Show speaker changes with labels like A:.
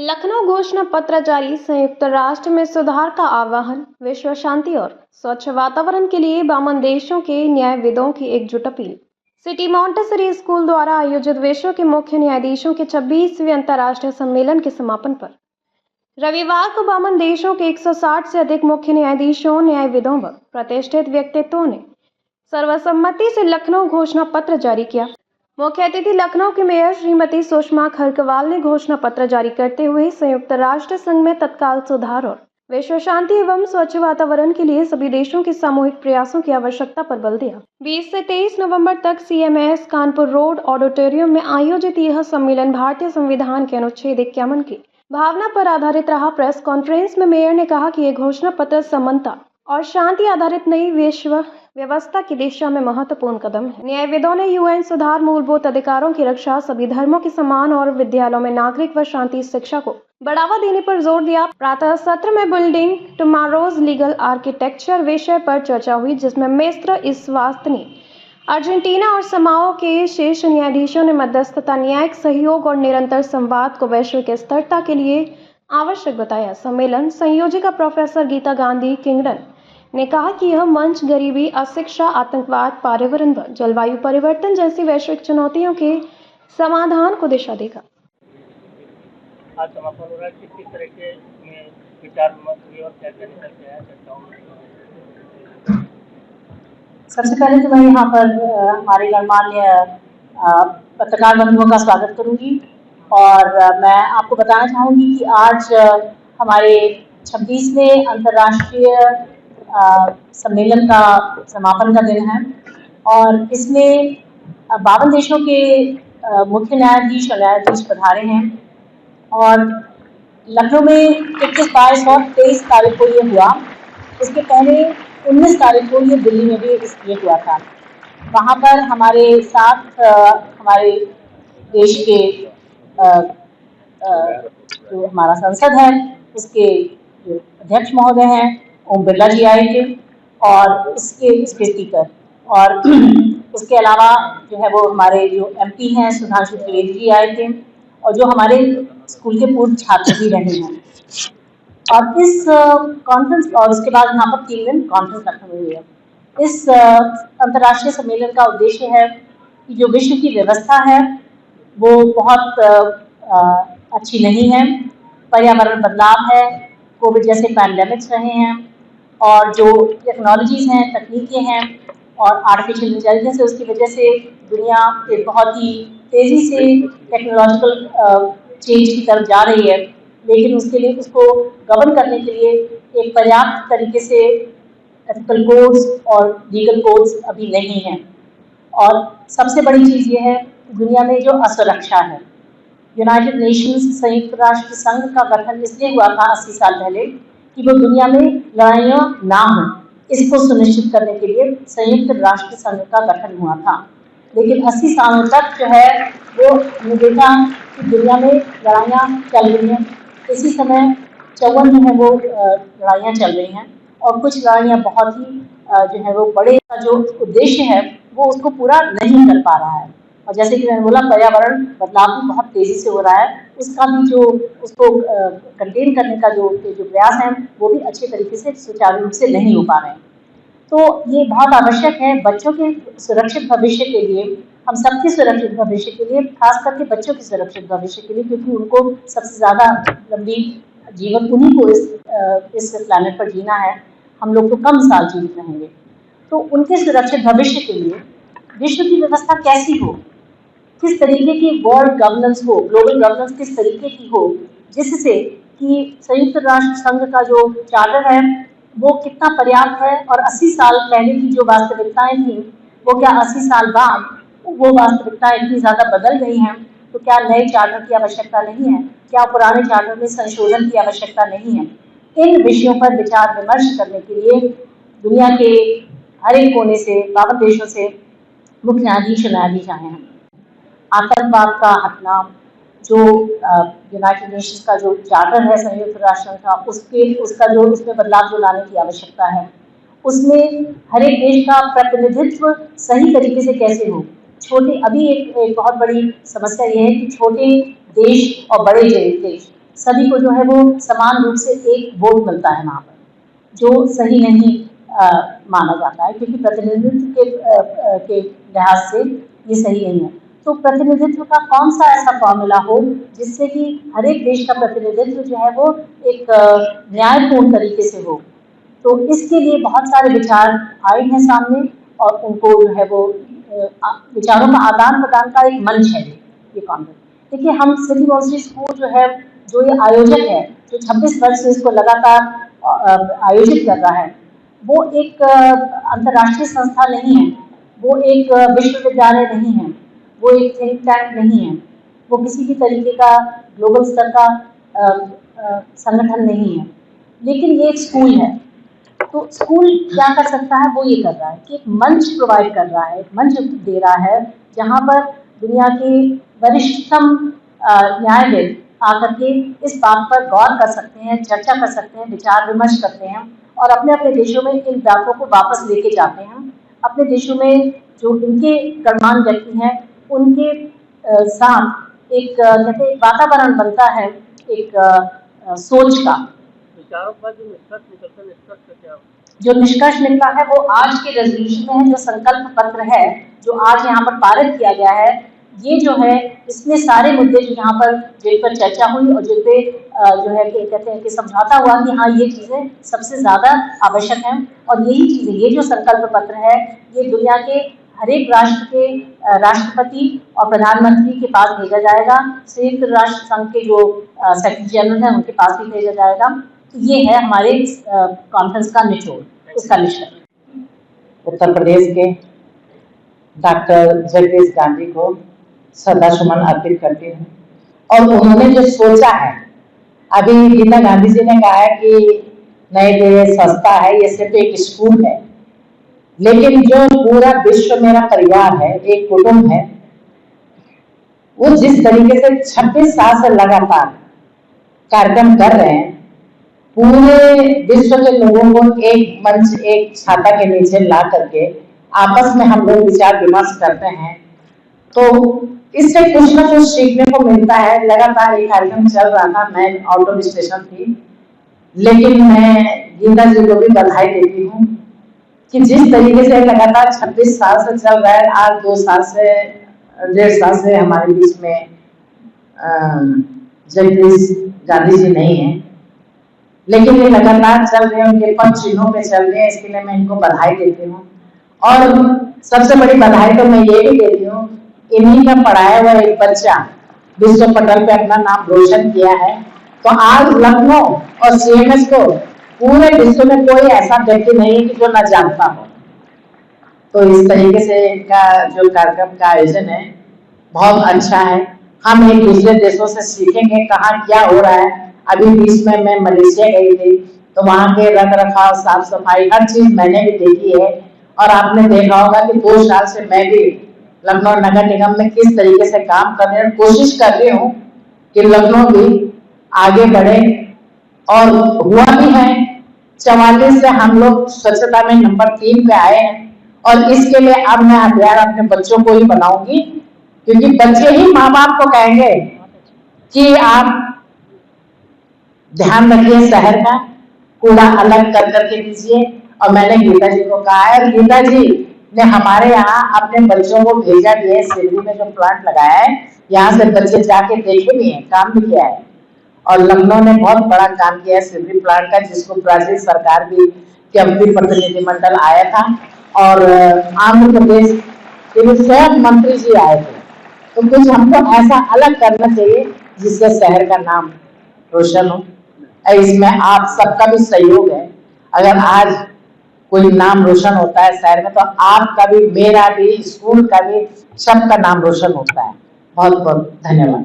A: लखनऊ घोषणा पत्र जारी, संयुक्त राष्ट्र में सुधार का आह्वान, विश्व शांति और स्वच्छ वातावरण के लिए बामन देशों के न्यायविदों की एकजुट अपील। सिटी मॉन्टेसरी स्कूल द्वारा आयोजित विश्व के मुख्य न्यायाधीशों के 26वें अंतर्राष्ट्रीय सम्मेलन के समापन पर रविवार को बामन देशों के 160 से अधिक मुख्य न्यायाधीशों, न्यायविदों व प्रतिष्ठित व्यक्तित्वों ने सर्वसम्मति से लखनऊ घोषणा पत्र जारी किया। मुख्य अतिथि लखनऊ की मेयर श्रीमती सुषमा खरकवाल ने घोषणा पत्र जारी करते हुए संयुक्त राष्ट्र संघ में तत्काल सुधार और विश्व शांति एवं स्वच्छ वातावरण के लिए सभी देशों के सामूहिक प्रयासों की आवश्यकता पर बल दिया। 20 से 23 नवंबर तक CMS कानपुर रोड ऑडिटोरियम में आयोजित यह सम्मेलन भारतीय संविधान के अनुच्छेद 51 की भावना पर आधारित रहा। प्रेस कॉन्फ्रेंस में मेयर ने कहा कि यह घोषणा पत्र समानता और शांति आधारित नई विश्व व्यवस्था की दिशा में महत्वपूर्ण कदम है। न्यायविदों ने UN सुधार, मूलभूत अधिकारों की रक्षा, सभी धर्मों के सम्मान और विद्यालयों में नागरिक व शांति शिक्षा को बढ़ावा देने पर जोर दिया। प्रातः सत्र में बिल्डिंग टुमारोज लीगल आर्किटेक्चर विषय पर चर्चा हुई, जिसमें मिस्र इस्वास्तनी, अर्जेंटीना और समाओ के शीर्ष न्यायाधीशों ने मध्यस्थता, न्यायिक सहयोग और निरंतर संवाद को वैश्विक स्थिरता के लिए आवश्यक बताया। सम्मेलन संयोजिका प्रोफेसर गीता गांधी किंगडन ने कहा कि यह मंच गरीबी, अशिक्षा, आतंकवाद, पर्यावरण व जलवायु परिवर्तन जैसी वैश्विक चुनौतियों के समाधान को दिशा देगा।
B: आज समापन हो रहा है, किस तरह के विचार विमर्श हुए और क्या क्या निकल के आया चर्चाओं में?
C: सबसे पहले तो मैं यहाँ पर हमारे गणमान्य पत्रकार बंधुओं का स्वागत करूँगी और मैं आपको बताना चाहूँगी कि आज हमारे 26वें अंतर्राष्ट्रीय सम्मेलन का समापन का दिन है और इसमें 52 देशों के मुख्य न्यायाधीश और न्यायाधीश पधारे हैं और लखनऊ में 21, 22 और 23 तारीख को ये हुआ। इसके पहले 19 तारीख को ये दिल्ली में भी ये हुआ था। वहाँ पर हमारे साथ हमारे देश के जो हमारा संसद है उसके जो अध्यक्ष महोदय हैं ओम बिरला जी आए थे और इसके स्पीकर और उसके अलावा जो है वो हमारे जो MP हैं सुधांशु त्रिवेदी जी आए थे और जो हमारे स्कूल के पूर्व छात्र भी रहे हैं। और इस कॉन्फ्रेंस और उसके बाद यहाँ पर 3 दिन कॉन्फ्रेंस रखी हुई है। इस अंतर्राष्ट्रीय सम्मेलन का उद्देश्य है कि जो विश्व की व्यवस्था है वो बहुत अच्छी नहीं है, पर्यावरण बदलाव है, कोविड जैसे पैंडेमिक्स रहे हैं और जो टेक्नोलॉजीज हैं, तकनीकें हैं और आर्टिफिशियल इंटेलिजेंस है, उसकी वजह से दुनिया एक बहुत ही तेज़ी से टेक्नोलॉजिकल चेंज की तरफ जा रही है, लेकिन उसके लिए उसको गवर्न करने के लिए एक पर्याप्त तरीके से एथिकल कोड्स और लीगल कोड्स अभी नहीं हैं। और सबसे बड़ी चीज़ ये है कि दुनिया में जो असुरक्षा है, यूनाइटेड नेशंस संयुक्त राष्ट्र संघ का गठन इसलिए हुआ था 80 साल पहले कि वो दुनिया में लड़ाइयाँ ना हो, इसको सुनिश्चित करने के लिए संयुक्त राष्ट्र संघ का गठन हुआ था। लेकिन 80 सालों तक जो है वो हमने देखा कि दुनिया में लड़ाइयाँ चल रही हैं। इसी समय 54 जो है वो लड़ाइयाँ चल रही हैं और कुछ लड़ाइयाँ बहुत ही जो है वो बड़े का जो उद्देश्य है वो उसको पूरा नहीं कर पा रहा है। और जैसे कि मैंने बोला, पर्यावरण बदलाव भी बहुत तेज़ी से हो रहा है, उसका भी जो उसको कंटेन करने का जो प्रयास है वो भी अच्छे तरीके से सुचारू रूप से नहीं हो पा रहे हैं। तो ये बहुत आवश्यक है बच्चों के सुरक्षित भविष्य के लिए, हम सबके सुरक्षित भविष्य के लिए, खास करके बच्चों के सुरक्षित भविष्य के लिए, क्योंकि उनको सबसे ज़्यादा लंबी जीवन उन्हीं को इस प्लैनेट पर जीना है। हम लोग तो कम साल जीवित रहेंगे, तो उनके सुरक्षित भविष्य के लिए विश्व की व्यवस्था कैसी हो, किस तरीके की वर्ल्ड गवर्नेंस हो, ग्लोबल गवर्नेंस किस तरीके की हो, जिससे कि संयुक्त राष्ट्र संघ का जो चार्टर है वो कितना पर्याप्त है और 80 साल पहले की जो वास्तविकताएं थी वो क्या 80 साल बाद वो वास्तविकताएं इतनी ज़्यादा बदल गई हैं, तो क्या नए चार्टर की आवश्यकता नहीं है, क्या पुराने चार्टर में संशोधन की आवश्यकता नहीं है। इन विषयों पर विचार विमर्श करने के लिए दुनिया के हर एक कोने से 52 देशों से मुख्य न्यायाधीश आए हैं। आतंकवाद का हटना, जो यूनाइटेड नेशंस का जो चार्टर है संयुक्त राष्ट्र का, उसमें बदलाव जो लाने की आवश्यकता है, उसमें हर एक देश का प्रतिनिधित्व सही तरीके से कैसे हो। छोटे अभी एक बहुत बड़ी समस्या ये है कि छोटे देश और बड़े देश सभी को जो है वो समान रूप से एक वोट मिलता है वहाँ पर, जो सही नहीं माना जाता है, क्योंकि प्रतिनिधित्व के लिहाज से ये सही नहीं है। तो प्रतिनिधित्व का कौन सा ऐसा फॉर्मूला हो जिससे कि हर एक देश का प्रतिनिधित्व जो है वो एक न्यायपूर्ण तरीके से हो। तो इसके लिए बहुत सारे विचार आए हैं सामने, और उनको जो है वो विचारों का आदान प्रदान का एक मंच है ये कॉन्फ्रेंस। देखिए, हम सिटी यूनिवर्सिटी स्कूल जो है, जो ये आयोजक है, जो 26 वर्ष से इसको लगातार आयोजित कर रहा है, वो एक अंतर्राष्ट्रीय संस्था नहीं है, वो एक विश्वविद्यालय नहीं है, वो एक थिंक टैंक नहीं है, वो किसी भी तरीके का ग्लोबल स्तर का संगठन नहीं है, लेकिन ये एक स्कूल है। तो स्कूल क्या कर सकता है, वो ये कर रहा है कि एक मंच प्रोवाइड कर रहा है, एक मंच दे रहा है जहाँ पर दुनिया के वरिष्ठतम न्यायविद आकर के इस बात पर गौर कर सकते हैं, चर्चा कर सकते हैं, विचार विमर्श करते हैं, और अपने अपने देशों में इन बातों को वापस लेके जाते हैं। अपने देशों में जो इनके गणमान्य व्यक्ति हैं, उनके साथ एक कहते हैं वातावरण बनता है, एक सोच का।
B: विचारों का जो निष्कर्ष निकलता है, निष्कर्ष का क्या?
C: जो निष्कर्ष निकला है वो आज के रेजोल्यूशन में है, जो संकल्प पत्र है जो आज यहाँ पर पारित किया गया है, ये जो है इसमें सारे मुद्दे जो यहाँ पर जिन पर चर्चा हुई और जिन पे जो है कि कहते हैं कि समझौता हुआ कि हाँ ये चीजें सबसे ज्यादा आवश्यक हैं, और यही चीजें, ये जो संकल्प पत्र है, ये दुनिया के हर एक राष्ट्र के राष्ट्रपति और प्रधानमंत्री के पास भेजा जाएगा, संयुक्त राष्ट्र संघ के जो सेक्रेटरी जनरल है उनके पास भी भेजा जाएगा। तो ये है हमारे कॉन्फ्रेंस का निचोड़, इसका निष्कर्ष।
D: उत्तर प्रदेश के डॉक्टर जगदीश गांधी को श्रद्धासुमन अर्पित करती हूँ। और उन्होंने जो सोचा है, अभी गीता गांधी जी ने कहा है कि नहीं तो ये सस्ता है, ये सिर्फ एक स्कूल है, लेकिन जो पूरा विश्व मेरा परिवार है, एक कुटुंब है, वो जिस तरीके से 26 साल से लगातार कार्यक्रम कर रहे हैं, पूरे विश्व के लोगों को एक मंच, एक छाता के नीचे ला करके आपस में हम लोग विचार विमर्श करते हैं, तो इससे कुछ ना कुछ सीखने को मिलता है। लगातार ये कार्यक्रम चल रहा था, मैं आउट ऑफ स्टेशन थी, लेकिन मैं गीता जी को भी बधाई देती हूँ कि जिस तरीके से लगातार 26 साल से चल रहा है, आज 2 साल से 1.5 साल से हमारे बीच में जगदीश गांधी जी नहीं है, लेकिन ये लगातार चल रहे हैं, उनके पद चिन्हों पे चल रहे हैं, इसके लिए मैं इनको बधाई देती हूँ। और सबसे बड़ी बधाई तो मैं ये भी देती हूँ, इन्हीं का पढ़ाया हुआ एक बच्चा विश्व पटल पे अपना नाम रोशन किया है, तो आज लखनऊ और CMS को पूरे विश्व में कोई ऐसा व्यक्ति नहीं है कि जो न जानता हो। तो इस तरीके से इनका जो कार्यक्रम का आयोजन है बहुत अच्छा है। हम एक दूसरे देशों से सीखेंगे कहाँ क्या हो रहा है। अभी बीच में मैं मलेशिया गई थी, तो वहाँ के रख रखाव, साफ सफाई, हर चीज मैंने भी देखी है। और आपने देखा होगा कि 2 साल से मैं भी लखनऊ नगर निगम में किस तरीके से काम कर रही हूँ, कोशिश कर रही हूँ कि लखनऊ भी आगे बढ़े, और हुआ भी है। 44 से हम लोग स्वच्छता में नंबर 3 पे आए हैं, और इसके लिए अब मैं अभियान अपने बच्चों को ही बनाऊंगी, क्योंकि बच्चे ही माँ बाप को कहेंगे कि आप ध्यान रखिए, शहर का कूड़ा अलग कर करके दीजिए। और मैंने गीता जी को कहा है, गीता जी ने हमारे यहाँ अपने बच्चों को भेजा भी है, सिवनी में जो प्लांट लगाया है, यहाँ से बच्चे जाके देखे भी हैं, काम भी किया है। और लखनऊ ने बहुत बड़ा काम किया है सिवनी प्लांट का, जिसको ब्राजील सरकार भी के प्रतिनिधिमंडल आया था, और आंध्र प्रदेश के स्वयं मंत्री जी आए थे। तो कुछ हमको ऐसा अलग करना चाहिए जिससे शहर का नाम रोशन हो। इसमें आप सबका भी सहयोग है। अगर आज कोई नाम रोशन होता है शहर में, तो आपका भी, मेरा भी, स्कूल का भी, सबका नाम रोशन होता है। बहुत बहुत धन्यवाद।